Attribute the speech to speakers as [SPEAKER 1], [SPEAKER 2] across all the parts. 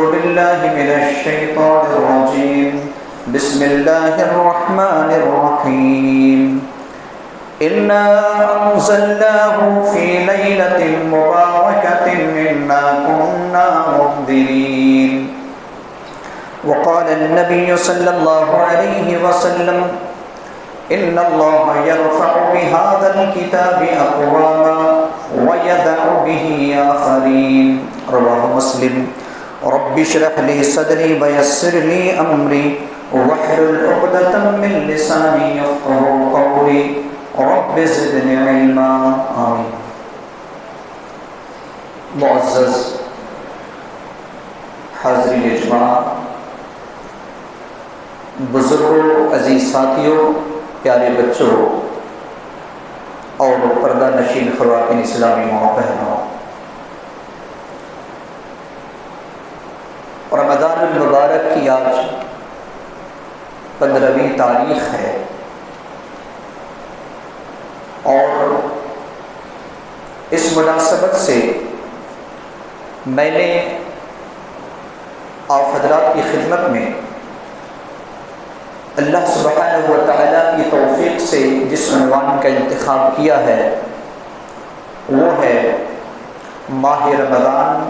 [SPEAKER 1] بالله من الشيطان الرجيم بسم الله الرحمن الرحيم إنا أنزلناه في ليلة مباركة إنا كنا منذرين وقال النبي صلى الله عليه وسلم إن الله يرفع بهذا الكتاب أقواما ويدع به آخرين رواه مسلم رب اشرح لي صدري ويسر لي أمري واحلل عقدة من لساني يفقهوا قولي رب زدني علما آمين. معزز حاضرین اجماع، بزرگوں، عزیز ساتھیوں، پیارے بچوں اور پردہ نشین خواتین اسلامی ماں بہنوں، رمضان المبارک کی آج 15ویں تاریخ ہے اور اس مناسبت سے میں نے آپ حضرات کی خدمت میں اللہ سبحانہ و تعالیٰ کی توفیق سے جس عنوان کا انتخاب کیا ہے وہ ہے ماہ رمضان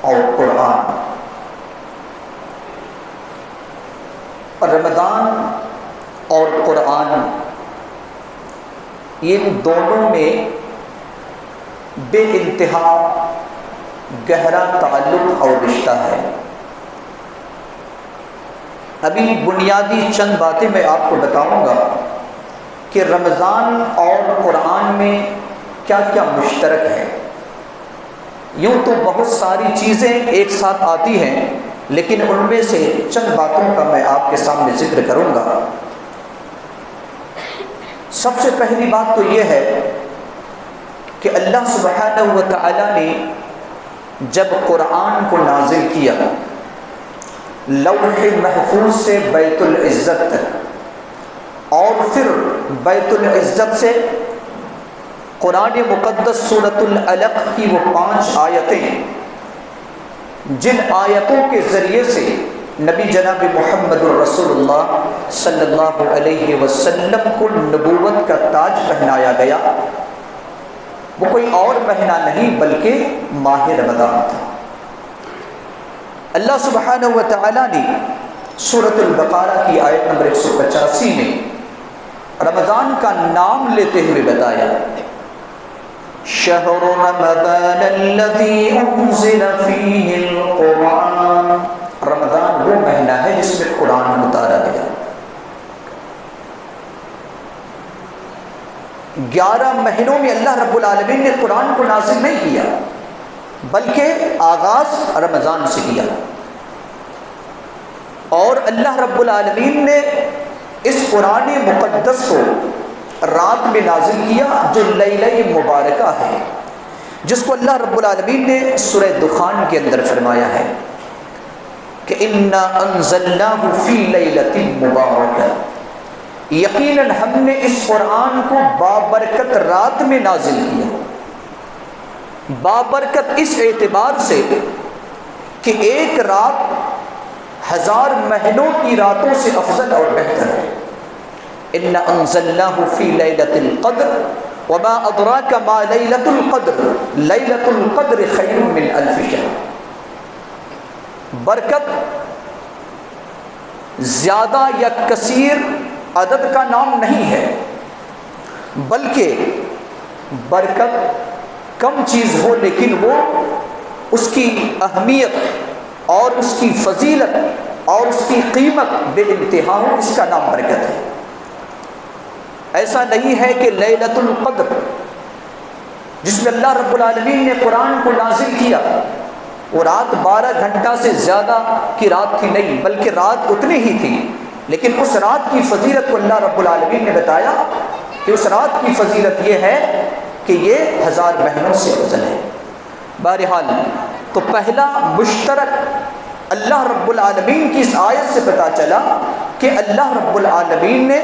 [SPEAKER 1] اور قرآن۔ رمضان اور قرآن، ان دونوں میں بے انتہا گہرا تعلق اور رشتہ ہے۔ ابھی بنیادی چند باتیں میں آپ کو بتاؤں گا کہ رمضان اور قرآن میں کیا کیا مشترک ہے۔ یوں تو بہت ساری چیزیں ایک ساتھ آتی ہیں، لیکن ان میں سے چند باتوں کا میں آپ کے سامنے ذکر کروں گا۔ سب سے پہلی بات تو یہ ہے کہ اللہ سبحانہ و تعالیٰ نے جب قرآن کو نازل کیا لوح محفوظ سے بیت العزت تک، اور پھر بیت العزت سے قرآن مقدس سورۃ العلق کی وہ 5 آیتیں، جن آیتوں کے ذریعے سے نبی جناب محمد رسول اللہ صلی اللہ علیہ وسلم کو نبوت کا تاج پہنایا گیا، وہ کوئی اور مہینہ نہیں بلکہ ماہ رمضان تھا۔ اللہ سبحانہ و تعالیٰ نے سورۃ البقرہ کی آیت نمبر 185 میں رمضان کا نام لیتے ہوئے بتایا، شہر رمضان الذی انزل فیہ القرآن، رمضان وہ مہینہ ہے جس میں قرآن اتارا گیا۔ 11 مہینوں میں اللہ رب العالمین نے قرآن کو نازل نہیں کیا، بلکہ آغاز رمضان سے کیا، اور اللہ رب العالمین نے اس قرآن مقدس کو رات میں نازل کیا جو لیلہ مبارکہ ہے، جس کو اللہ رب العالمین نے سورہ دخان کے اندر فرمایا ہے کہ انا انزلناہ فی لیلۃ مبارکہ، یقیناً ہم نے اس قرآن کو بابرکت رات میں نازل کیا۔ بابرکت اس اعتبار سے کہ ایک رات 1000 مہینوں کی راتوں سے افضل اور بہتر ہے۔ انا انزلناہ فی لیلۃ القدر وما ادراک ما لیلۃ القدر لیلۃ القدر خیر من 1000 شہر۔ برکت زیادہ یا کثیر عدد کا نام نہیں ہے، بلکہ برکت کم چیز ہو لیکن وہ اس کی اہمیت اور اس کی فضیلت اور اس کی قیمت بے انتہا ہو، اس کا نام برکت ہے۔ ایسا نہیں ہے کہ لیلۃ القدر جس میں اللہ رب العالمین نے قرآن کو نازل کیا وہ رات 12 گھنٹہ سے زیادہ کی رات تھی، نہیں، بلکہ رات اتنی ہی تھی، لیکن اس رات کی فضیلت کو اللہ رب العالمین نے بتایا کہ اس رات کی فضیلت یہ ہے کہ یہ 1000 مہینوں سے افضل ہے۔ بہرحال تو پہلا مشترک اللہ رب العالمین کی اس آیت سے پتہ چلا کہ اللہ رب العالمین نے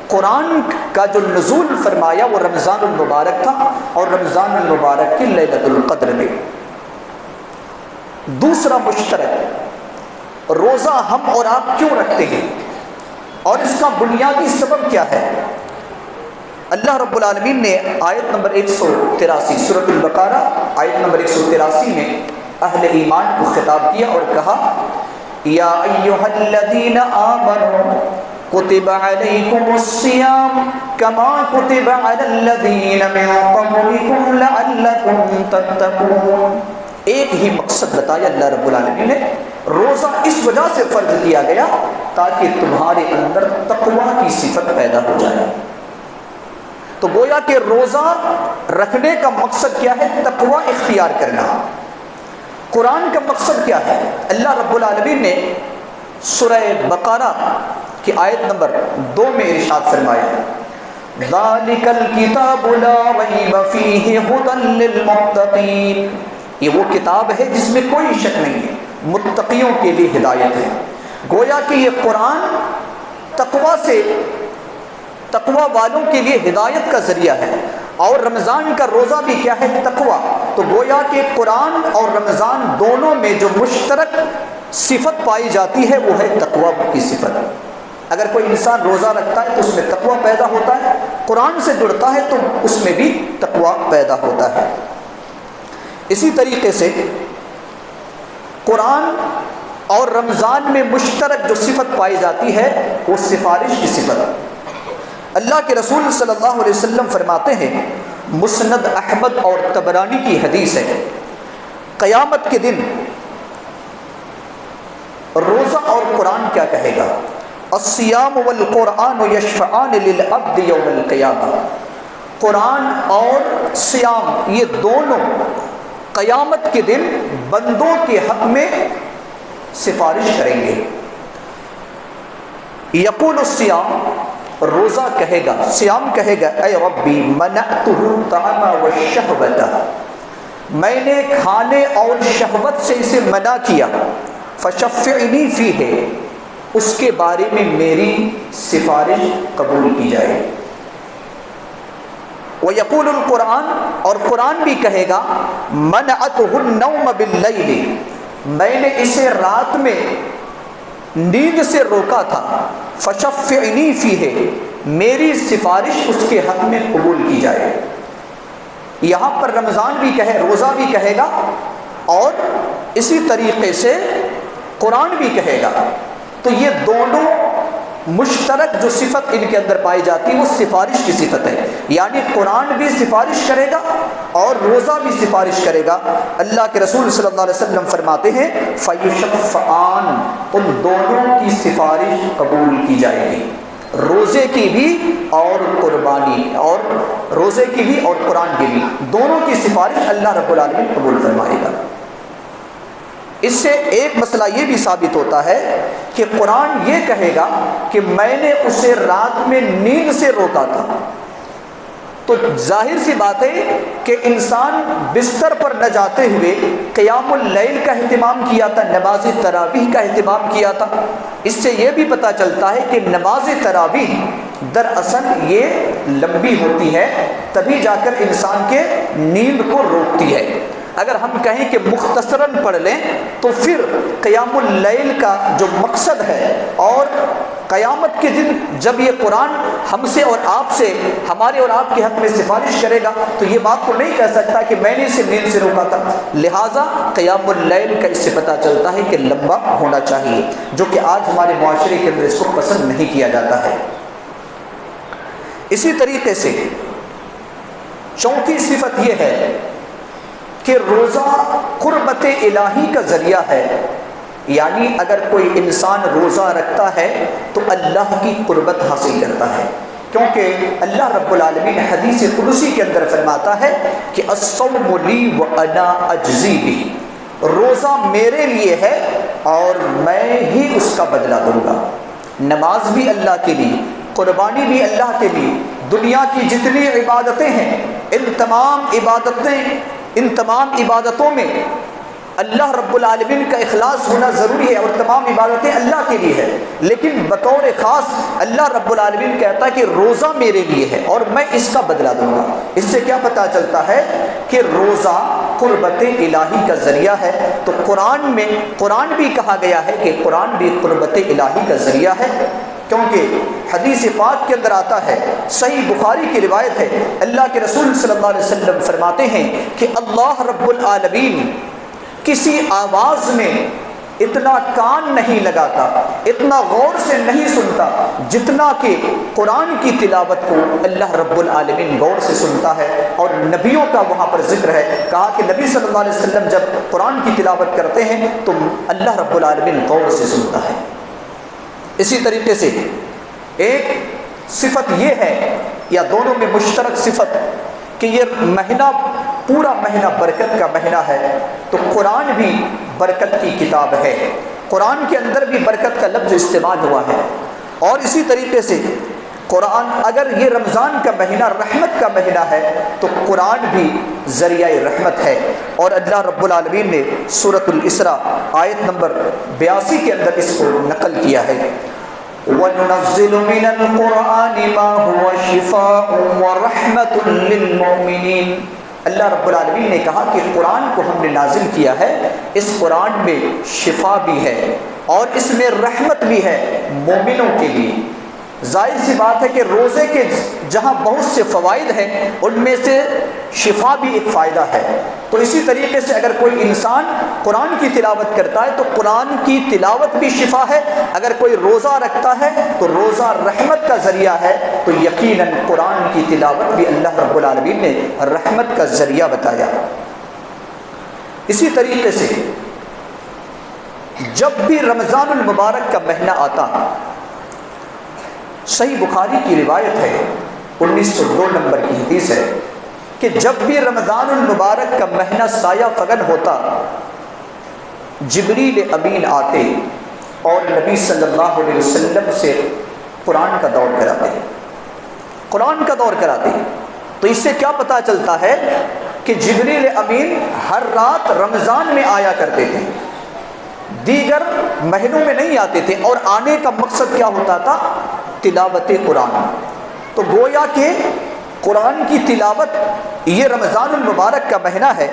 [SPEAKER 1] قرآن کا جو نزول فرمایا وہ رمضان المبارک تھا، اور رمضان المبارک کی لیلۃ القدر میں۔ دوسرا مشترک روزہ ہم اور آپ کیوں رکھتے ہیں اور اس کا بنیادی سبب کیا ہے؟ اللہ رب العالمین نے آیت نمبر 183 سورۃ البقرہ آیت نمبر 183 میں اہل ایمان کو خطاب کیا اور کہا یا ایھا الذین آمنوا کتب علیکم الصیام کما کتب علی الذین من قبلکم لعلکم تتقون۔ ایک ہی مقصد بتایا اللہ رب العالمین نے، روزہ اس وجہ سے فرض کیا گیا تاکہ تمہارے اندر تقویٰ کی صفت پیدا ہو جائے۔ تو گویا کہ روزہ رکھنے کا مقصد کیا ہے؟ تقویٰ اختیار کرنا۔ قرآن کا مقصد کیا ہے؟ اللہ رب العالمین نے سورہ بقرہ کی آیت نمبر 2 میں ارشاد فرمایا ذَلِكَ الْكِتَابُ لَا رَيْبَ فِيهِ هُدًى لِّلْمُتَّقِينَ، یہ وہ کتاب ہے جس میں کوئی شک نہیں ہے، متقیوں کے لیے ہدایت ہے۔ گویا کہ یہ قرآن تقوی والوں کے لیے ہدایت کا ذریعہ ہے، اور رمضان کا روزہ بھی کیا ہے؟ تقوی۔ تو گویا کہ قرآن اور رمضان دونوں میں جو مشترک صفت پائی جاتی ہے وہ ہے تقوی کی صفت۔ اگر کوئی انسان روزہ رکھتا ہے تو اس میں تقوی پیدا ہوتا ہے، قرآن سے جڑتا ہے تو اس میں بھی تقوی پیدا ہوتا ہے۔ اسی طریقے سے قرآن اور رمضان میں مشترک جو صفت پائی جاتی ہے وہ سفارش کی صفت۔ اللہ کے رسول صلی اللہ علیہ وسلم فرماتے ہیں، مسند احمد اور طبرانی کی حدیث ہے، قیامت کے دن روزہ اور قرآن کیا کہے گا؟ الصیام والقرآن یشفعان للعبد یوم القیامہ، قرآن اور صیام یہ دونوں قیامت کے دن بندوں کے حق میں سفارش کریں گے۔ یقول الصیام، روزہ کہے گا، صیام کہے گا اے ربی منعتہ الطعام والشہوۃ، میں نے کھانے اور شہوت سے اسے منع کیا، فشفعنی فیہ، اس کے بارے میں میری سفارش قبول کی جائے۔ وَيَقُولُ الْقُرْآنُ، اور قرآن بھی کہے گا مَنَعَتْهُ النَّوْمَ بِاللَّيْلِ، میں نے اسے رات میں نیند سے روکا تھا، فَشَفِّعْنِي فِيهِ، میری سفارش اس کے حق میں قبول کی جائے۔ یہاں پر رمضان بھی کہے، روزہ بھی کہے گا، اور اسی طریقے سے قرآن بھی کہے گا۔ تو یہ دونوں مشترک جو صفت ان کے اندر پائی جاتی ہے وہ سفارش کی صفت ہے، یعنی قرآن بھی سفارش کرے گا اور روزہ بھی سفارش کرے گا۔ اللہ کے رسول صلی اللہ علیہ وسلم فرماتے ہیں فَيُشَفَّعَانِ، ان دونوں کی سفارش قبول کی جائے گی، روزے کی بھی اور قربانی، اور روزے کی بھی اور قرآن کی بھی، دونوں کی سفارش اللہ رب العالمین قبول فرمائے گا۔ اس سے ایک مسئلہ یہ بھی ثابت ہوتا ہے کہ قرآن یہ کہے گا کہ میں نے اسے رات میں نیند سے روکا تھا، تو ظاہر سی بات ہے کہ انسان بستر پر نہ جاتے ہوئے قیام اللیل کا اہتمام کیا تھا، نماز تراویح کا اہتمام کیا تھا۔ اس سے یہ بھی پتہ چلتا ہے کہ نماز تراویح دراصل یہ لمبی ہوتی ہے، تبھی جا کر انسان کے نیند کو روکتی ہے۔ اگر ہم کہیں کہ مختصراً پڑھ لیں تو پھر قیام اللیل کا جو مقصد ہے، اور قیامت کے دن جب یہ قرآن ہم سے اور آپ سے، ہمارے اور آپ کے حق میں سفارش کرے گا تو یہ بات تو نہیں کہہ سکتا کہ میں نے اسے نیند سے روکا تھا، لہٰذا قیام اللیل کا اس سے پتہ چلتا ہے کہ لمبا ہونا چاہیے، جو کہ آج ہمارے معاشرے کے اندر اس کو پسند نہیں کیا جاتا ہے۔ اسی طریقے سے چوتھی صفت یہ ہے کہ روزہ قربت الہی کا ذریعہ ہے، یعنی اگر کوئی انسان روزہ رکھتا ہے تو اللہ کی قربت حاصل کرتا ہے، کیونکہ اللہ رب العالمین حدیث قدسی کے اندر فرماتا ہے کہ الصوم لی وانا اجزی بہ، روزہ میرے لیے ہے اور میں ہی اس کا بدلہ دوں گا۔ نماز بھی اللہ کے لیے، قربانی بھی اللہ کے لیے، دنیا کی جتنی عبادتیں ہیں ان تمام عبادتوں میں اللہ رب العالمین کا اخلاص ہونا ضروری ہے اور تمام عبادتیں اللہ کے لیے ہے، لیکن بطور خاص اللہ رب العالمین کہتا ہے کہ روزہ میرے لیے ہے اور میں اس کا بدلہ دوں گا۔ اس سے کیا پتہ چلتا ہے کہ روزہ قربت الہی کا ذریعہ ہے۔ تو قرآن بھی کہا گیا ہے کہ قرآن بھی قربت الہی کا ذریعہ ہے، کیونکہ حدیث پاک کے اندر آتا ہے، صحیح بخاری کی روایت ہے، اللہ کے رسول صلی اللہ علیہ وسلم فرماتے ہیں کہ اللہ رب العالمین کسی آواز میں اتنا کان نہیں لگاتا، اتنا غور سے نہیں سنتا جتنا کہ قرآن کی تلاوت کو اللہ رب العالمین غور سے سنتا ہے۔ اور نبیوں کا وہاں پر ذکر ہے، کہا کہ نبی صلی اللہ علیہ وسلم جب قرآن کی تلاوت کرتے ہیں تو اللہ رب العالمین غور سے سنتا ہے۔ اسی طریقے سے ایک صفت یہ ہے، یا دونوں میں مشترک صفت، کہ یہ مہینہ پورا مہینہ برکت کا مہینہ ہے، تو قرآن بھی برکت کی کتاب ہے، قرآن کے اندر بھی برکت کا لفظ استعمال ہوا ہے۔ اور اسی طریقے سے قرآن، اگر یہ رمضان کا مہینہ رحمت کا مہینہ ہے تو قرآن بھی ذریعہ رحمت ہے۔ اور اللہ رب العالمین نے سورۃ الاسراء آیت نمبر 82 کے اندر اس کو نقل کیا ہے، وَنُنَزِّلُ مِنَ الْقُرْآنِ مَا هُوَ شِفَاءٌ وَرَحْمَةٌ لِّلْمُؤْمِنِينَ۔ اللہ رب العالمین نے کہا کہ قرآن کو ہم نے نازل کیا ہے، اس قرآن میں شفا بھی ہے اور اس میں رحمت بھی ہے مومنوں کے لیے۔ ظاہر سی بات ہے کہ روزے کے جہاں بہت سے فوائد ہیں ان میں سے شفا بھی ایک فائدہ ہے، تو اسی طریقے سے اگر کوئی انسان قرآن کی تلاوت کرتا ہے تو قرآن کی تلاوت بھی شفا ہے، اگر کوئی روزہ رکھتا ہے تو روزہ رحمت کا ذریعہ ہے، تو یقیناً قرآن کی تلاوت بھی اللہ رب العالمین نے رحمت کا ذریعہ بتایا۔ اسی طریقے سے جب بھی رمضان المبارک کا مہینہ آتا، صحیح بخاری کی روایت ہے، 1902 نمبر کی حدیث ہے کہ جب بھی رمضان المبارک کا مہینہ سایہ فگن ہوتا، جبریل امین آتے اور نبی صلی اللہ علیہ وسلم سے قرآن کا دور کراتے۔ تو اس سے کیا پتہ چلتا ہے کہ جبریل امین ہر رات رمضان میں آیا کرتے تھے، دیگر مہینوں میں نہیں آتے تھے، اور آنے کا مقصد کیا ہوتا تھا؟ تلاوت قرآن۔ تو گویا کہ قرآن کی تلاوت یہ رمضان المبارک کا مہینہ ہے،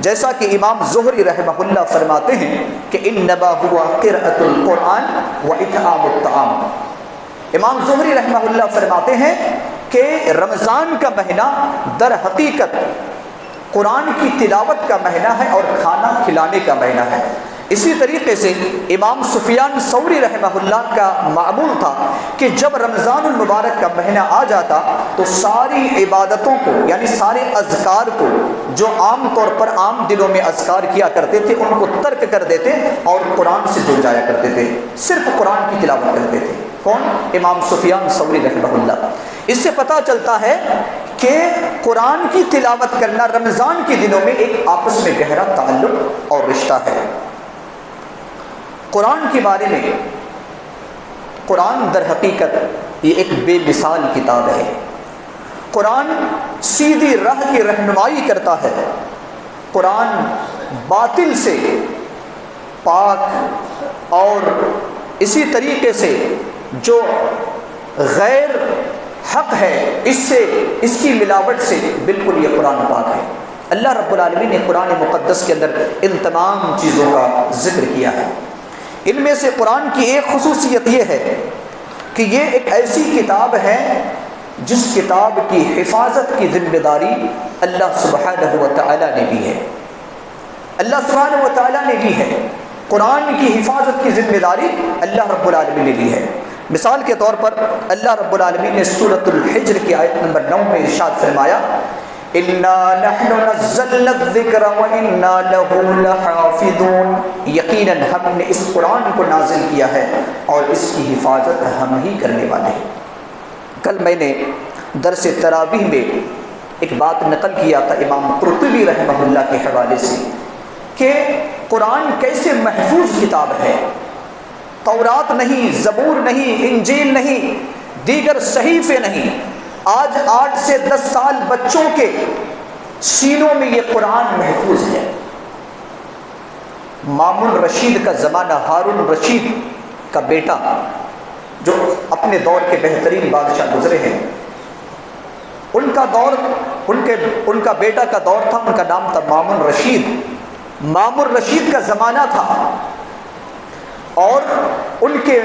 [SPEAKER 1] جیسا کہ امام زہری رحمہ اللہ فرماتے ہیں کہ انما ہوا قراءۃ القرآن و اطعام الطعام۔ امام زہری رحمہ اللہ فرماتے ہیں کہ رمضان کا مہینہ در حقیقت قرآن کی تلاوت کا مہینہ ہے اور کھانا کھلانے کا مہینہ ہے۔ اسی طریقے سے امام سفیان ثوری رحمہ اللہ کا معمول تھا کہ جب رمضان المبارک کا مہینہ آ جاتا تو ساری عبادتوں کو، یعنی سارے اذکار کو جو عام طور پر عام دنوں میں اذکار کیا کرتے تھے ان کو ترک کر دیتے اور قرآن سے جڑ جایا کرتے تھے، صرف قرآن کی تلاوت کرتے تھے۔ کون؟ امام سفیان ثوری رحمہ اللہ۔ اس سے پتہ چلتا ہے کہ قرآن کی تلاوت کرنا رمضان کے دنوں میں ایک آپس میں گہرا تعلق اور رشتہ ہے۔ قرآن کے بارے میں، قرآن در حقیقت یہ ایک بے مثال کتاب ہے۔ قرآن سیدھی راہ کی رہنمائی کرتا ہے، قرآن باطل سے پاک، اور اسی طریقے سے جو غیر حق ہے اس کی ملاوٹ سے بالکل یہ قرآن پاک ہے۔ اللہ رب العالمین نے قرآن مقدس کے اندر ان تمام چیزوں کا ذکر کیا ہے۔ ان میں سے قرآن کی ایک خصوصیت یہ ہے کہ یہ ایک ایسی کتاب ہے جس کتاب کی حفاظت کی ذمہ داری اللہ سبحانہ و تعالیٰ نے لی ہے۔ اللہ سبحانہ و تعالیٰ نے لی ہے، قرآن کی حفاظت کی ذمہ داری اللہ رب العالمین نے لی ہے۔ مثال کے طور پر اللہ رب العالمین نے سورۃ الحجر کی آیت نمبر 9 میں ارشاد فرمایا، اِنَّا نَحْنُ نَزَّلْنَا الذِّكْرَ وَإِنَّا لَهُ لَحَافِظُونَ، یقیناً ہم نے اس قرآن کو نازل کیا ہے اور اس کی حفاظت ہم ہی کرنے والے ہیں۔ کل میں نے درس تراویح میں ایک بات نقل کیا تھا امام قرطبی رحمہ اللہ کے حوالے سے کہ قرآن کیسے محفوظ کتاب ہے، تورات نہیں، زبور نہیں، انجیل نہیں، دیگر صحیفے نہیں، آج 8 سے 10 سال بچوں کے سینوں میں یہ قرآن محفوظ ہے۔ مامون رشید کا زمانہ، ہارون رشید کا بیٹا جو اپنے دور کے بہترین بادشاہ گزرے ہیں، ان کا دور، ان کا بیٹا کا دور تھا، ان کا نام تھا مامون رشید۔ مامون رشید کا زمانہ تھا اور ان کے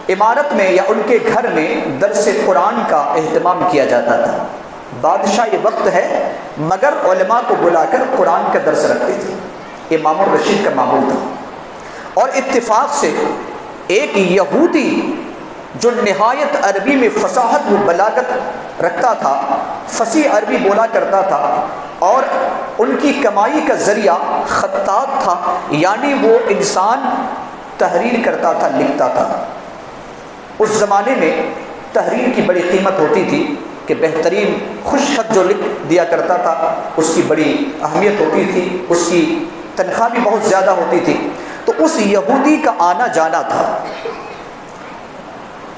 [SPEAKER 1] عمارت میں یا ان کے گھر میں درس قرآن کا اہتمام کیا جاتا تھا۔ بادشاہ یہ وقت ہے مگر علماء کو بلا کر قرآن کا درس رکھتے تھے، یہ مامون رشید کا معمول تھا۔ اور اتفاق سے ایک یہودی جو نہایت عربی میں فصاحت و بلاغت رکھتا تھا، فصیح عربی بولا کرتا تھا، اور ان کی کمائی کا ذریعہ خطاط تھا، یعنی وہ انسان تحریر کرتا تھا، لکھتا تھا۔ اس زمانے میں تحریر کی بڑی قیمت ہوتی تھی کہ بہترین خوش خط جو لکھ دیا کرتا تھا اس کی بڑی اہمیت ہوتی تھی، اس کی تنخواہ بھی بہت زیادہ ہوتی تھی۔ تو اس یہودی کا آنا جانا تھا،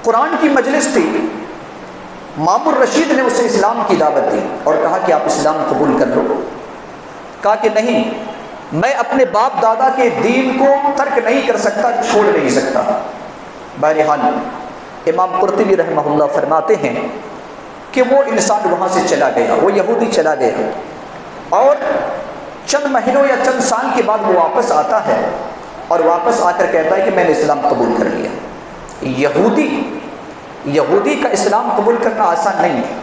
[SPEAKER 1] قرآن کی مجلس تھی، مامون رشید نے اسے اسلام کی دعوت دی اور کہا کہ آپ اسلام قبول کر لو۔ کہا کہ نہیں، میں اپنے باپ دادا کے دین کو ترک نہیں کر سکتا، چھوڑ نہیں سکتا۔ بہرحال امام قرطبی رحمہ اللہ فرماتے ہیں کہ وہ انسان وہاں سے چلا گیا، وہ یہودی چلا گیا، اور چند مہینوں یا چند سال کے بعد وہ واپس آتا ہے اور واپس آ کر کہتا ہے کہ میں نے اسلام قبول کر لیا۔ یہودی کا اسلام قبول کرنا آسان نہیں ہے،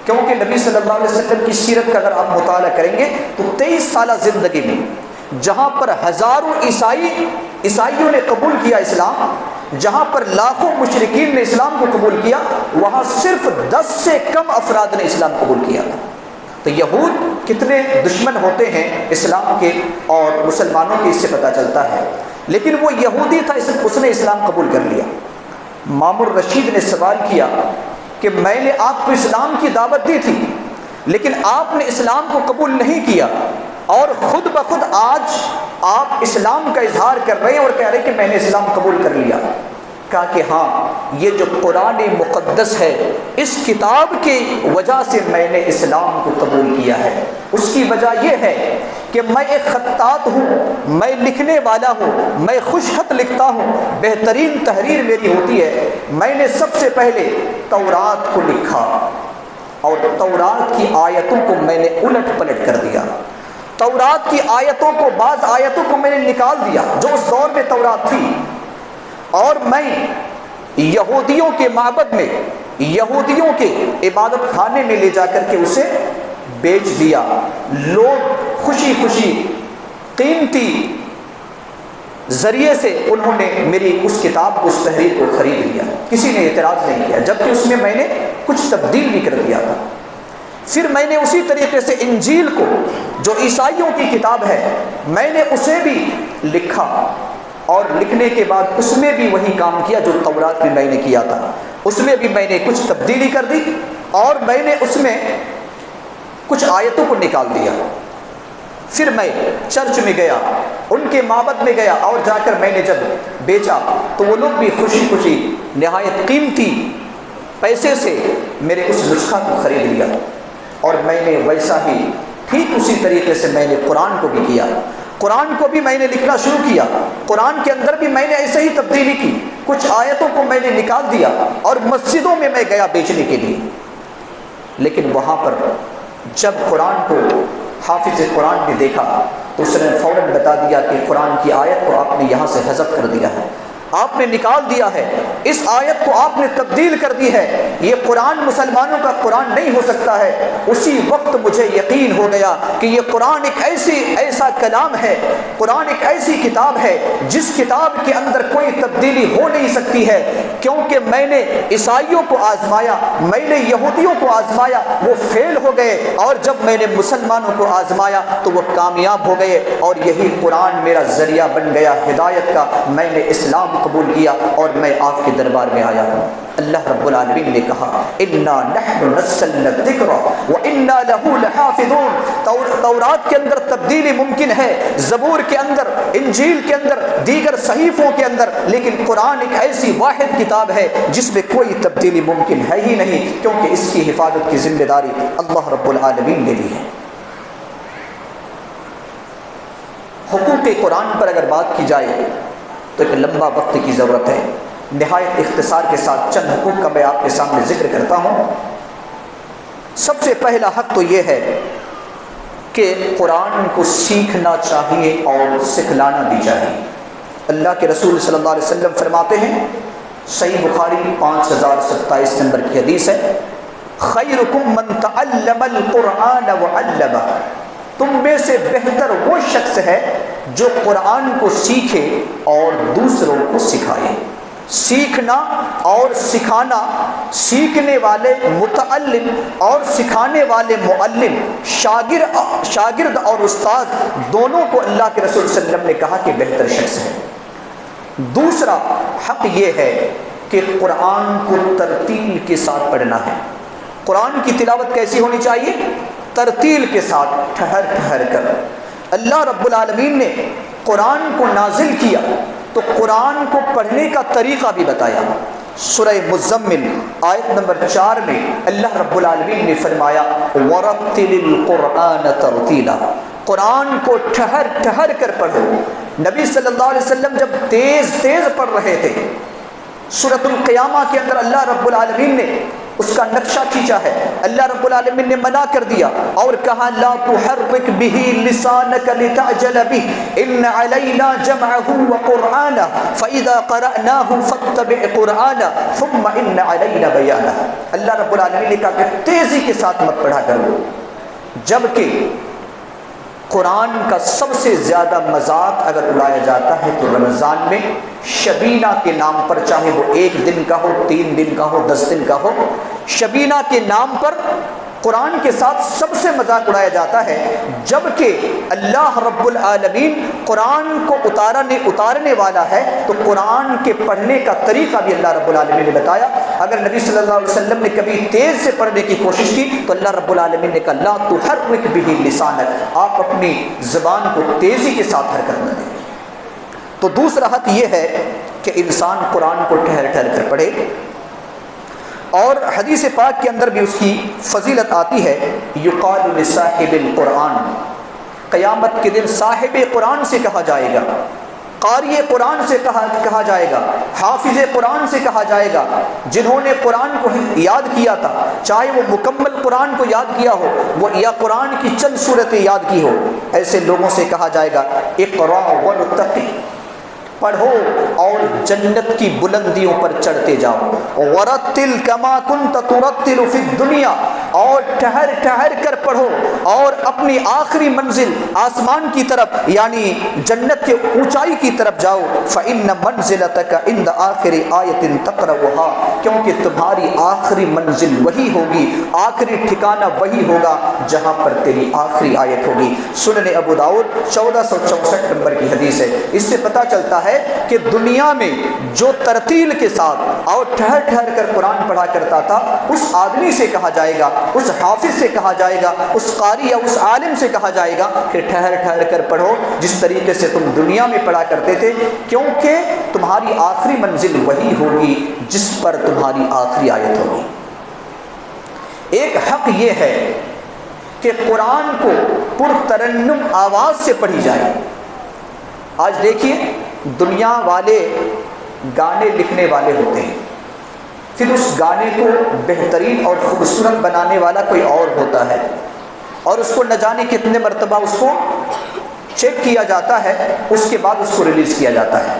[SPEAKER 1] کیونکہ نبی صلی اللہ علیہ وسلم کی سیرت کا اگر آپ مطالعہ کریں گے تو 23 سالہ زندگی میں جہاں پر ہزاروں عیسائیوں نے قبول کیا اسلام، جہاں پر لاکھوں مشرکین نے اسلام کو قبول کیا، وہاں صرف 10 سے کم افراد نے اسلام قبول کیا۔ تو یہود کتنے دشمن ہوتے ہیں اسلام کے اور مسلمانوں کے، اس سے پتہ چلتا ہے۔ لیکن وہ یہودی تھا، اس نے اسلام قبول کر لیا۔ مامون رشید نے سوال کیا کہ میں نے آپ کو اسلام کی دعوت دی تھی لیکن آپ نے اسلام کو قبول نہیں کیا، اور خود بخود آج آپ اسلام کا اظہار کر رہے ہیں اور کہہ رہے ہیں کہ میں نے اسلام قبول کر لیا۔ کہا کہ ہاں، یہ جو قرآن مقدس ہے اس کتاب کی وجہ سے میں نے اسلام کو قبول کیا ہے۔ اس کی وجہ یہ ہے کہ میں ایک خطاط ہوں، میں لکھنے والا ہوں، میں خوش خط لکھتا ہوں، بہترین تحریر میری ہوتی ہے۔ میں نے سب سے پہلے تورات کو لکھا اور تورات کی آیتوں کو میں نے الٹ پلٹ کر دیا، تورات کی آیتوں کو، بعض آیتوں کو میں نے نکال دیا جو اس دور میں تورات تھی، اور میں یہودیوں کے معبد میں، یہودیوں کے عبادت خانے میں لے جا کر کے اسے بیچ دیا۔ لوگ خوشی خوشی قیمتی ذریعے سے انہوں نے میری اس کتاب کو، اس تحریر کو خرید لیا، کسی نے اعتراض نہیں کیا، جبکہ اس میں نے کچھ تبدیل بھی کر دیا تھا۔ پھر میں نے اسی طریقے سے انجیل کو، جو عیسائیوں کی کتاب ہے، میں نے اسے بھی لکھا، اور لکھنے کے بعد اس میں بھی وہی کام کیا جو تورات میں نے کیا تھا، اس میں بھی میں نے کچھ تبدیلی کر دی، اور میں نے اس میں کچھ آیتوں کو نکال دیا۔ پھر میں چرچ میں گیا، ان کے معبد میں گیا، اور جا کر میں نے جب بیچا تو وہ لوگ بھی خوشی خوشی نہایت قیمتی پیسے سے میرے اس نسخہ کو خرید لیا، اور میں نے ویسا ہی ٹھیک اسی طریقے سے میں نے قرآن کو بھی کیا۔ قرآن کو بھی میں نے لکھنا شروع کیا، قرآن کے اندر بھی میں نے ایسے ہی تبدیلی کی، کچھ آیتوں کو میں نے نکال دیا، اور مسجدوں میں میں گیا بیچنے کے لیے۔ لیکن وہاں پر جب قرآن کو حافظ قرآن نے دیکھا تو اس نے فوراً بتا دیا کہ قرآن کی آیت کو آپ نے یہاں سے حذف کر دیا ہے، آپ نے نکال دیا ہے، اس آیت کو آپ نے تبدیل کر دی ہے، یہ قرآن مسلمانوں کا قرآن نہیں ہو سکتا ہے۔ اسی وقت مجھے یقین ہو گیا کہ یہ قرآن ایک ایسا کلام ہے، قرآن ایک ایسی کتاب ہے جس کتاب کے اندر کوئی تبدیلی ہو نہیں سکتی ہے، کیونکہ میں نے عیسائیوں کو آزمایا، میں نے یہودیوں کو آزمایا، وہ فیل ہو گئے، اور جب میں نے مسلمانوں کو آزمایا تو وہ کامیاب ہو گئے، اور یہی قرآن میرا ذریعہ بن گیا ہدایت کا۔ میں نے اسلام قبول کیا اور میں آپ کے دربار میں آیا ہوں۔ اللہ رب العالمین نے کہا انا نحن نزلنا الذکر وانا له لحافظون۔ تورات کے اندر تبدیلی ممکن ہے، زبور کے اندر، انجیل کے اندر، دیگر صحیفوں کے اندر، لیکن قرآن ایک ایسی واحد کتاب ہے جس میں کوئی تبدیلی ممکن ہے ہی نہیں، کیونکہ اس کی حفاظت کی ذمہ داری اللہ رب العالمین نے لی ہے۔ حقوق حقوق قرآن پر اگر بات کی جائے تو ایک لمبا وقت کی ضرورت ہے۔ نہایت اختصار کے ساتھ چند حقوق کا میں آپ کے سامنے ذکر کرتا ہوں۔ سب سے پہلا حق تو یہ ہے کہ قرآن کو سیکھنا چاہیے اور سکھلانا بھی چاہیے۔ اللہ کے رسول صلی اللہ علیہ وسلم فرماتے ہیں، صحیح بخاری 5027 نمبر کی حدیث ہے، خیرکم من تعلم القرآن وعلمہ، تم میں سے بہتر وہ شخص ہے جو قرآن کو سیکھے اور دوسروں کو سکھائے۔ سیکھنا اور سکھانا، سیکھنے والے متعلم اور سکھانے والے معلم، شاگرد اور استاد دونوں کو اللہ کے رسول صلی اللہ علیہ وسلم نے کہا کہ بہتر شخص ہے۔ دوسرا حق یہ ہے کہ قرآن کو ترتیل کے ساتھ پڑھنا ہے۔ قرآن کی تلاوت کیسی ہونی چاہیے؟ ترتیل کے ساتھ، ٹھہر ٹھہر کر۔ اللہ رب العالمین نے قرآن کو نازل کیا تو قرآن کو پڑھنے کا طریقہ بھی بتایا۔ سورہ مزمل آیت نمبر 4 میں اللہ رب العالمین نے فرمایا وَرَتِّلِ الْقُرْآنَ تَرْتِيلًا، قرآن کو ٹھہر ٹھہر کر پڑھو۔ نبی صلی اللہ علیہ وسلم جب تیز تیز پڑھ رہے تھے، سورۃ القیامہ کے اندر اللہ رب العالمین نے اس کا نقشہ کھینچا ہے۔ اللہ رب العالمین نے منع کر دیا اور کہا لا تحرک به لسانك لتعجل به ان علینا جمعه وقرآنه فاذا قرأناه فاتبع قرآنه ثم ان علینا بیانه۔ اللہ رب العالمین نے کہا کہ تیزی کے ساتھ مت پڑھا کرو، جبکہ قرآن کا سب سے زیادہ مذاق اگر اڑایا جاتا ہے تو رمضان میں شبینہ کے نام پر، چاہے وہ 1 دن کا ہو، 3 دن کا ہو، 10 دن کا ہو، شبینہ کے نام پر قرآن کے ساتھ سب سے مذاق اڑایا جاتا ہے، جبکہ اللہ رب العالمین قرآن کو اتارنے والا ہے تو قرآن کے پڑھنے کا طریقہ بھی اللہ رب العالمین نے بتایا۔ اگر نبی صلی اللہ علیہ وسلم نے کبھی تیز سے پڑھنے کی کوشش کی تو اللہ رب العالمین نے کہا لا تحرک به لسانک، آپ اپنی زبان کو تیزی کے ساتھ حرکت نہ دیں۔ تو دوسرا حق یہ ہے کہ انسان قرآن کو ٹھہر ٹھہر کر پڑھے، اور حدیث پاک کے اندر بھی اس کی فضیلت آتی ہے، یقال لصاحب القرآن، قیامت کے دن صاحب قرآن سے کہا جائے گا، قاری قرآن سے کہا جائے گا، حافظ قرآن سے کہا جائے گا، جنہوں نے قرآن کو یاد کیا تھا، چاہے وہ مکمل قرآن کو یاد کیا ہو وہ یا قرآن کی چند صورتیں یاد کی ہو، ایسے لوگوں سے کہا جائے گا اقرا وارتقی، پڑھو اور جنت کی بلندیوں پر چڑھتے جاؤ، ورتل کما کنت ترتل فی الدنیا، اور ٹھہر ٹھہر کر پڑھو اور اپنی آخری منزل آسمان کی طرف یعنی جنت کے اونچائی کی طرف جاؤ، فإن منزلتک عند آخر آیت تقرأها، کیونکہ تمہاری آخری منزل وہی ہوگی، آخری ٹھکانہ وہی ہوگا جہاں پر تیری آخری آیت ہوگی۔ سنن ابو داؤد 1464 نمبر کی حدیث ہے۔ اس سے پتہ چلتا ہے کہ دنیا میں جو ترتیل کے ساتھ اور ٹھہر ٹھہر کر قرآن پڑھا کرتا تھا اس آدمی سے کہا جائے گا، اس حافظ سے کہا جائے گا، اس قاری یا اس عالم سے کہا جائے گا کہ ٹھہر ٹھہر کر پڑھو جس طریقے سے تم دنیا میں پڑھا کرتے تھے، کیونکہ تمہاری آخری منزل وہی ہوگی جس پر تمہاری آخری آیت ہوگی۔ ایک حق یہ ہے کہ قرآن کو پرترنم آواز سے پڑھی جائے۔ آج دیکھیے دنیا والے گانے لکھنے والے ہوتے ہیں، پھر اس گانے کو بہترین اور خوبصورت بنانے والا کوئی اور ہوتا ہے، اور اس کو نہ جانے کتنے مرتبہ اس کو چیک کیا جاتا ہے، اس کے بعد اس کو ریلیز کیا جاتا ہے۔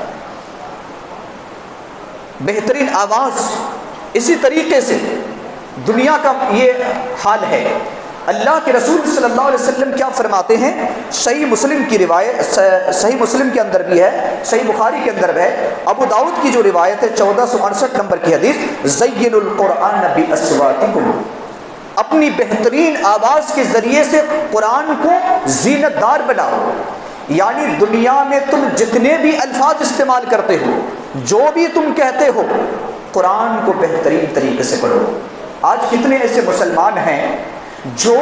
[SPEAKER 1] بہترین آواز، اسی طریقے سے دنیا کا یہ حال ہے۔ اللہ کے رسول صلی اللہ علیہ وسلم کیا فرماتے ہیں؟ صحیح مسلم کی روایت، صحیح مسلم کے اندر بھی ہے، صحیح بخاری کے اندر بھی ہے، ابو داؤد کی جو روایت ہے 1468 نمبر کی حدیث، زینوا القرآن باصواتکم، اپنی بہترین آواز کے ذریعے سے قرآن کو زینت دار بناؤ، یعنی دنیا میں تم جتنے بھی الفاظ استعمال کرتے ہو، جو بھی تم کہتے ہو، قرآن کو بہترین طریقے سے پڑھو۔ آج کتنے ایسے مسلمان ہیں جو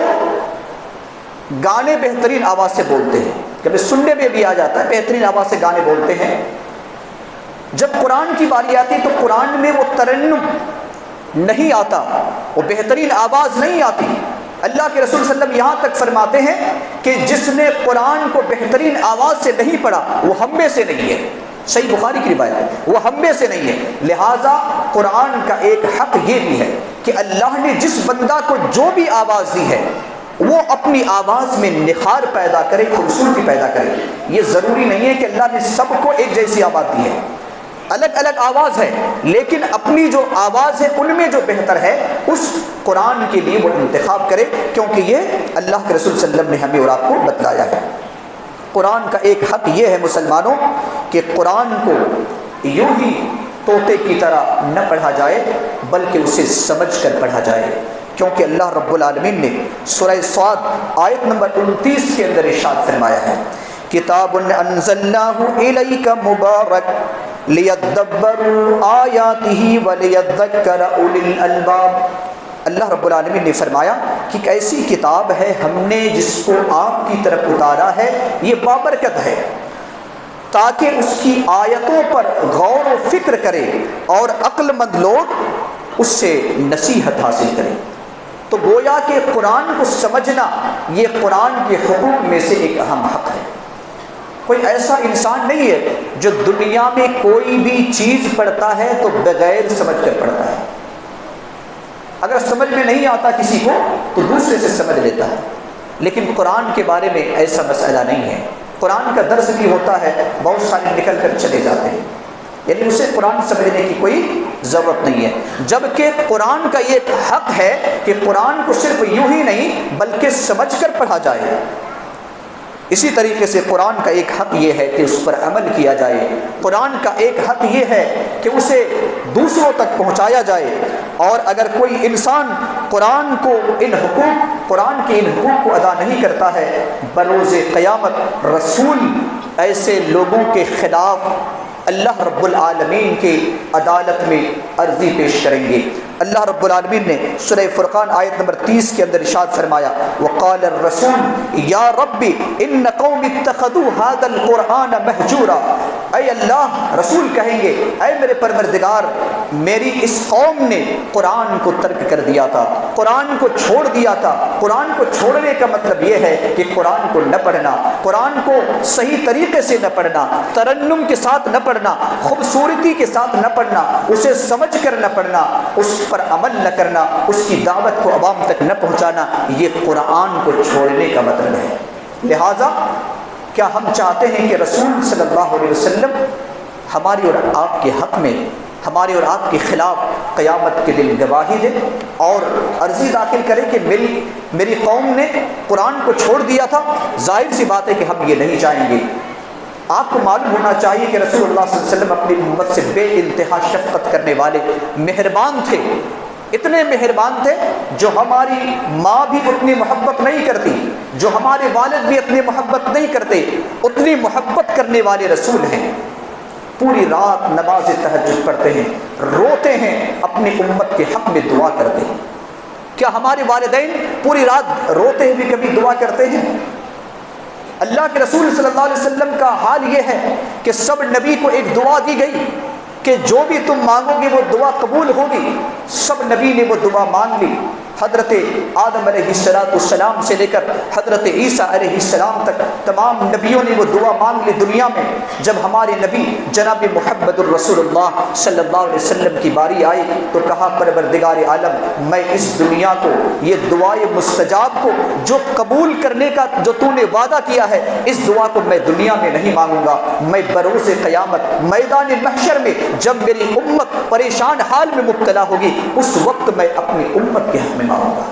[SPEAKER 1] گانے بہترین آواز سے بولتے ہیں، کبھی سننے میں بھی آ جاتا ہے، بہترین آواز سے گانے بولتے ہیں، جب قرآن کی باری آتی تو قرآن میں وہ ترنم نہیں آتا، وہ بہترین آواز نہیں آتی، اللہ کے رسول صلی اللہ علیہ وسلم یہاں تک فرماتے ہیں کہ جس نے قرآن کو بہترین آواز سے نہیں پڑھا وہ ہم میں سے نہیں ہے. صحیح بخاری کی روایت ہے، وہ ہم میں سے نہیں ہے. لہٰذا قرآن کا ایک حق یہ بھی ہے کہ اللہ نے جس بندہ کو جو بھی آواز دی ہے وہ اپنی آواز میں نخار پیدا کرے، خوبصورتی پیدا کرے. یہ ضروری نہیں ہے کہ اللہ نے سب کو ایک جیسی آواز دی ہے، الگ الگ آواز ہے، لیکن اپنی جو آواز ہے ان میں جو بہتر ہے اس قرآن کے لیے وہ انتخاب کرے، کیونکہ یہ اللہ کے رسول صلی اللہ علیہ وسلم نے ہمیں اور آپ کو بتلایا ہے. قرآن کا ایک حق یہ ہے مسلمانوں کہ قرآن کو یوں ہی طوطے کی طرح نہ پڑھا جائے بلکہ اسے سمجھ کر پڑھا جائے، کیونکہ اللہ رب العالمین نے سورہ صاد آیت نمبر 29 کے اندر ارشاد فرمایا ہے کتاب انزلناہ الیک مبارک لیدبروا آیاتہ ولیذکر اولی الالباب. اللہ رب العالمین نے فرمایا کہ ایک ایسی کتاب ہے ہم نے جس کو آپ کی طرف اتارا ہے، یہ بابرکت ہے تاکہ اس کی آیتوں پر غور و فکر کرے اور عقل مند لوگ اس سے نصیحت حاصل کریں. تو گویا کہ قرآن کو سمجھنا یہ قرآن کے حقوق میں سے ایک اہم حق ہے. کوئی ایسا انسان نہیں ہے جو دنیا میں کوئی بھی چیز پڑھتا ہے تو بغیر سمجھ کر پڑھتا ہے. اگر سمجھ میں نہیں آتا کسی کو تو دوسرے سے سمجھ لیتا ہے، لیکن قرآن کے بارے میں ایسا مسئلہ نہیں ہے. قرآن کا درس بھی ہوتا ہے، بہت سارے نکل کر چلے جاتے ہیں، یعنی اسے قرآن سمجھنے کی کوئی ضرورت نہیں ہے. جبکہ قرآن کا یہ حق ہے کہ قرآن کو صرف یوں ہی نہیں بلکہ سمجھ کر پڑھا جائے. اسی طریقے سے قرآن کا ایک حق یہ ہے کہ اس پر عمل کیا جائے. قرآن کا ایک حق یہ ہے کہ اسے دوسروں تک پہنچایا جائے. اور اگر کوئی انسان قرآن کے ان حقوق کو ادا نہیں کرتا ہے، بروز قیامت رسول ایسے لوگوں کے خلاف اللہ رب العالمین کی عدالت میں عرضی پیش کریں گے. اللہ رب العالمین نے سورہ فرقان آیت نمبر 30 کے اندر ارشاد فرمایا وقال الرسول یا رب ان قوم اتخذوا هذا القرآن مہجورا. اے اللہ، رسول کہیں گے اے میرے پروردگار، میری اس قوم نے قرآن کو ترک کر دیا تھا، قرآن کو چھوڑ دیا تھا. قرآن کو چھوڑنے کا مطلب یہ ہے کہ قرآن کو نہ پڑھنا، قرآن کو صحیح طریقے سے نہ پڑھنا، ترنم کے ساتھ نہ پڑھنا، خوبصورتی کے ساتھ نہ پڑھنا، اسے سمجھ کر نہ پڑھنا، اس پر عمل نہ کرنا، اس کی دعوت کو عوام تک نہ پہنچانا، یہ قرآن کو چھوڑنے کا مطلب ہے. لہٰذا کیا ہم چاہتے ہیں کہ رسول صلی اللہ علیہ وسلم ہماری اور آپ کے حق میں، ہمارے اور آپ کے خلاف قیامت کے دن گواہی دے اور عرضی داخل کرے کہ میری قوم نے قرآن کو چھوڑ دیا تھا؟ ظاہر سی بات ہے کہ ہم یہ نہیں چاہیں گے. آپ کو معلوم ہونا چاہیے کہ رسول اللہ صلی اللہ علیہ وسلم اپنی امت سے بے انتہا شفقت کرنے والے مہربان تھے. اتنے مہربان تھے جو ہماری ماں بھی اتنی محبت نہیں کرتی، جو ہمارے والد بھی اتنی محبت نہیں کرتے، اتنی محبت کرنے والے رسول ہیں. پوری رات نماز تہجد پڑھتے ہیں، روتے ہیں، اپنی امت کے حق میں دعا کرتے ہیں. کیا ہمارے والدین پوری رات روتے ہوئے کبھی دعا کرتے ہیں؟ اللہ کے رسول صلی اللہ علیہ وسلم کا حال یہ ہے کہ سب نبی کو ایک دعا دی گئی کہ جو بھی تم مانگو گے وہ دعا قبول ہوگی. سب نبی نے وہ دعا مانگ لی. حضرت آدم علیہ السلام سے لے کر حضرت عیسیٰ علیہ السلام تک تمام نبیوں نے وہ دعا مانگ لی دنیا میں. جب ہمارے نبی جناب محمد الرسول اللہ صلی اللہ علیہ وسلم کی باری آئی تو کہا پروردگار عالم، میں اس دنیا کو، یہ دعائے مستجاب کو جو قبول کرنے کا جو تو نے وعدہ کیا ہے، اس دعا کو میں دنیا میں نہیں مانگوں گا. میں بروز قیامت میدان محشر میں جب میری امت پریشان حال میں مبتلا ہوگی اس وقت میں اپنی امت کے حق میں مانگوں گا.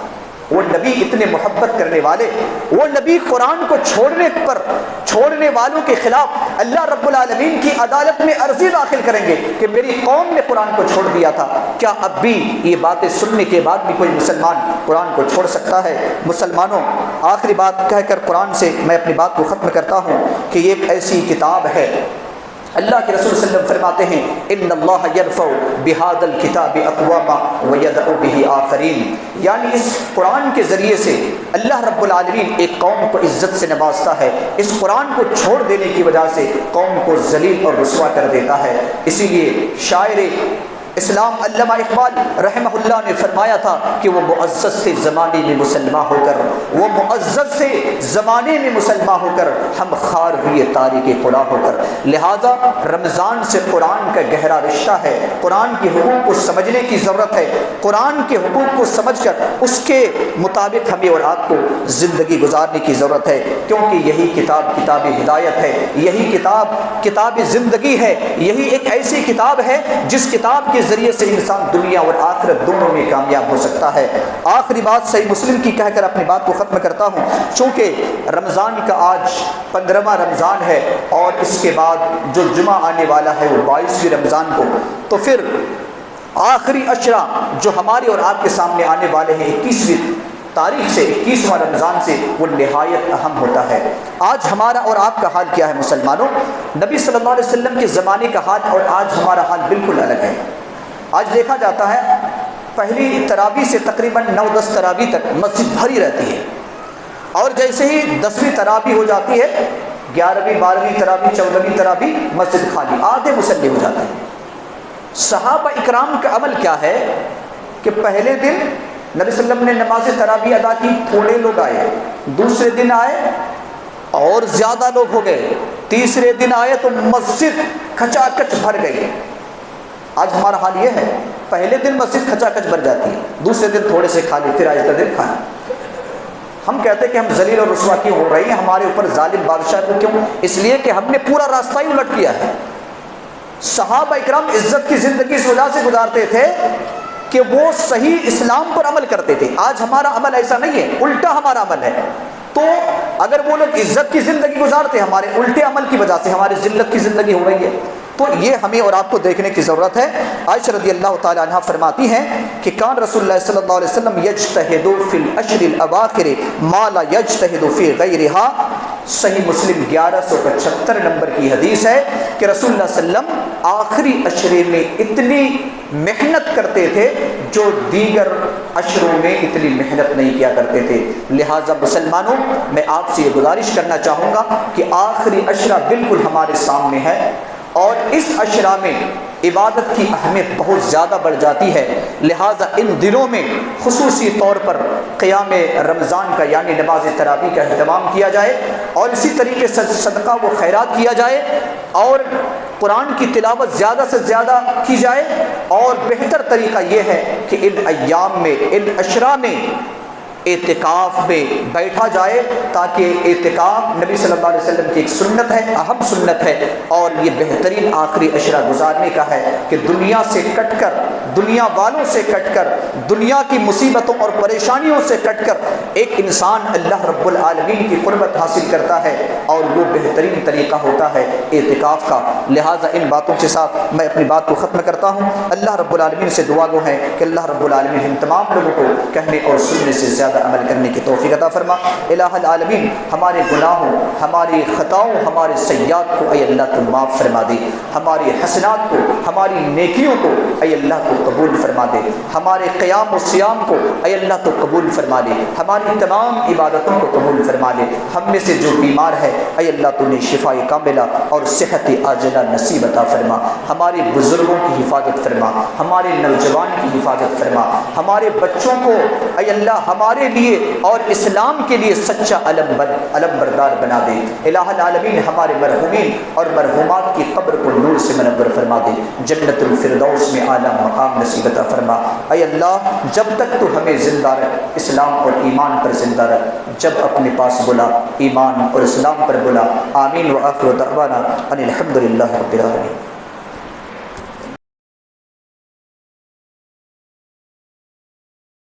[SPEAKER 1] وہ نبی اتنے محبت کرنے والے، وہ نبی قرآن کو چھوڑنے والوں کے خلاف اللہ رب العالمین کی عدالت میں عرضی داخل کریں گے کہ میری قوم نے قرآن کو چھوڑ دیا تھا. کیا اب بھی یہ باتیں سننے کے بعد بھی کوئی مسلمان قرآن کو چھوڑ سکتا ہے؟ مسلمانوں، آخری بات کہہ کر قرآن سے میں اپنی بات کو ختم کرتا ہوں کہ یہ ایک ایسی کتاب ہے. اللہ کے رسول صلی اللہ علیہ وسلم فرماتے ہیں ان اللہ یرفع بہذا الکتاب اقواما ویدع بہ آخرین، یعنی اس قرآن کے ذریعے سے اللہ رب العالمین ایک قوم کو عزت سے نوازتا ہے، اس قرآن کو چھوڑ دینے کی وجہ سے قوم کو ذلیل اور رسوا کر دیتا ہے. اسی لیے شاعر اسلام علامہ اقبال رحمہ اللہ نے فرمایا تھا کہ وہ معزز تھے زمانے میں مسلمان ہو کر، وہ معزز تھے زمانے میں مسلمان ہو کر، ہم خار ہوئے تاریک خدا ہو کر۔ لہٰذا رمضان سے قرآن کا گہرا رشتہ ہے، قرآن کے حقوق کو سمجھنے کی ضرورت ہے، قرآن کے حقوق کو سمجھ کر اس کے مطابق ہمیں اور آپ کو زندگی گزارنے کی ضرورت ہے، کیونکہ یہی کتاب کتاب ہدایت ہے، یہی کتاب کتاب زندگی ہے، یہی ایک ایسی کتاب ہے جس کتاب کے ذریعے سے انسان دنیا اور آخرت دونوں میں کامیاب ہو سکتا ہے۔ آخری بات صحیح مسلم کی کہہ کر اپنی بات کو ختم کرتا ہوں، چونکہ رمضان کا آج 15واں رمضان ہے اور اس کے بعد جو جمعہ آنے والا ہے وہ 22ویں رمضان کو، تو پھر آخری عشرہ جو ہمارے اور آپ کے سامنے آنے والے ہیں 21ویں تاریخ سے، 21واں رمضان سے، وہ نہایت اہم ہوتا ہے۔ آج ہمارا اور آپ کا حال کیا ہے مسلمانوں؟ نبی صلی اللہ علیہ وسلم کے زمانے کا حال اور آج ہمارا حال بالکل الگ ہے۔ آج دیکھا جاتا ہے پہلی تراویح سے تقریباً 9-10 تراویح تک مسجد بھری رہتی ہے، اور جیسے ہی 10ویں تراویح ہو جاتی ہے، 11ویں 12ویں تراویح 14ویں تراویح مسجد خالی، آدھے مصلی ہو جاتے ہیں۔ صحابہ اکرام کا عمل کیا ہے کہ پہلے دن نبی صلی اللہ علیہ وسلم نے نماز تراویح ادا کی، تھوڑے لوگ آئے، دوسرے دن آئے اور زیادہ لوگ ہو گئے، تیسرے دن آئے تو مسجد کھچا کچ بھر گئی۔ آج ہمارا حال یہ ہے، پہلے دن مسجد کھچا کچ بھر جاتی ہے، دوسرے دن تھوڑے سے خالی، پھر آہستہ دن خالی۔ ہم کہتے ہیں کہ ہم ذلیل اور رسوا کیوں ہو رہی ہیں، ہمارے اوپر ظالم بادشاہ کو کیوں؟ اس لیے کہ ہم نے پورا راستہ ہی الٹ کیا ہے۔ صحابہ اکرام عزت کی زندگی اس وجہ سے گزارتے تھے کہ وہ صحیح اسلام پر عمل کرتے تھے۔ آج ہمارا عمل ایسا نہیں ہے، الٹا ہمارا عمل ہے۔ تو اگر وہ لوگ عزت کی زندگی گزارتے، ہمارے الٹے عمل کی وجہ سے ہماری ذلت کی زندگی ہو رہی ہے، تو یہ ہمیں اور آپ کو دیکھنے کی ضرورت ہے۔ عائشہ رضی اللہ تعالی عنہا فرماتی ہیں کہ کان رسول اللہ صلی اللہ علیہ وسلم یجتہد فی العشر الاواخر ما لا یجتہد فی غیرہا۔ صحیح مسلم 1175 نمبر کی حدیث ہے کہ رسول اللہ صلی اللہ علیہ وسلم آخری عشرے میں اتنی محنت کرتے تھے جو دیگر عشروں میں اتنی محنت نہیں کیا کرتے تھے۔ لہٰذا مسلمانوں، میں آپ سے یہ گزارش کرنا چاہوں گا کہ آخری عشرہ بالکل ہمارے سامنے ہے، اور اس عشرہ میں عبادت کی اہمیت بہت زیادہ بڑھ جاتی ہے۔ لہٰذا ان دنوں میں خصوصی طور پر قیام رمضان کا یعنی نماز تراویح کا اہتمام کیا جائے، اور اسی طریقے سے صدقہ و خیرات کیا جائے، اور قرآن کی تلاوت زیادہ سے زیادہ کی جائے، اور بہتر طریقہ یہ ہے کہ ان ایام میں، ان عشرہ میں اعتکاف میں بیٹھا جائے، تاکہ اعتکاف نبی صلی اللہ علیہ وسلم کی ایک سنت ہے، اہم سنت ہے، اور یہ بہترین آخری عشرہ گزارنے کا ہے کہ دنیا سے کٹ کر، دنیا والوں سے کٹ کر، دنیا کی مصیبتوں اور پریشانیوں سے کٹ کر ایک انسان اللہ رب العالمین کی قربت حاصل کرتا ہے، اور وہ بہترین طریقہ ہوتا ہے اعتکاف کا۔ لہٰذا ان باتوں کے ساتھ میں اپنی بات کو ختم کرتا ہوں۔ اللہ رب العالمین سے دعا گو ہے کہ اللہ رب العالمین ہم تمام لوگوں کو کہنے اور سننے سے زیادہ عمل کرنے کی توفیق عطا فرما۔ الہ العالمین ہمارے گناہوں، ہماری خطاؤں، ہمارے سیئات کو اے اللہ تو معاف فرما دے، ہماری حسنات کو، ہماری نیکیوں کو اے اللہ تو قبول فرما دے، ہمارے قیام و صیام کو اے اللہ تو قبول فرما دے، ہماری تمام عبادتوں کو قبول فرما دے۔ ہم میں سے جو بیمار ہے اے اللہ تو نے شفاء کاملہ اور صحت عاجلہ نصیب عطا فرما، ہمارے بزرگوں کی حفاظت فرما، ہمارے نوجوان کی حفاظت فرما، ہمارے بچوں کو اے اللہ ہمارے لیے اور اسلام کے لیے سچا علم بردار بنا دے۔ الہ العالمین ہمارے مرحومین اور مرحومات کی قبر کو نور سے منور فرما دے، جنت الفردوس میں اعلیٰ مقام نصیب عطا فرما۔ اے اللہ جب تک تو ہمیں زندہ رکھ، اسلام اور ایمان پر زندہ رکھ، جب اپنے پاس بلا ایمان اور اسلام پر بلا۔ آمین۔ وآخر دعوانا ان الحمد للہ رب العالمین۔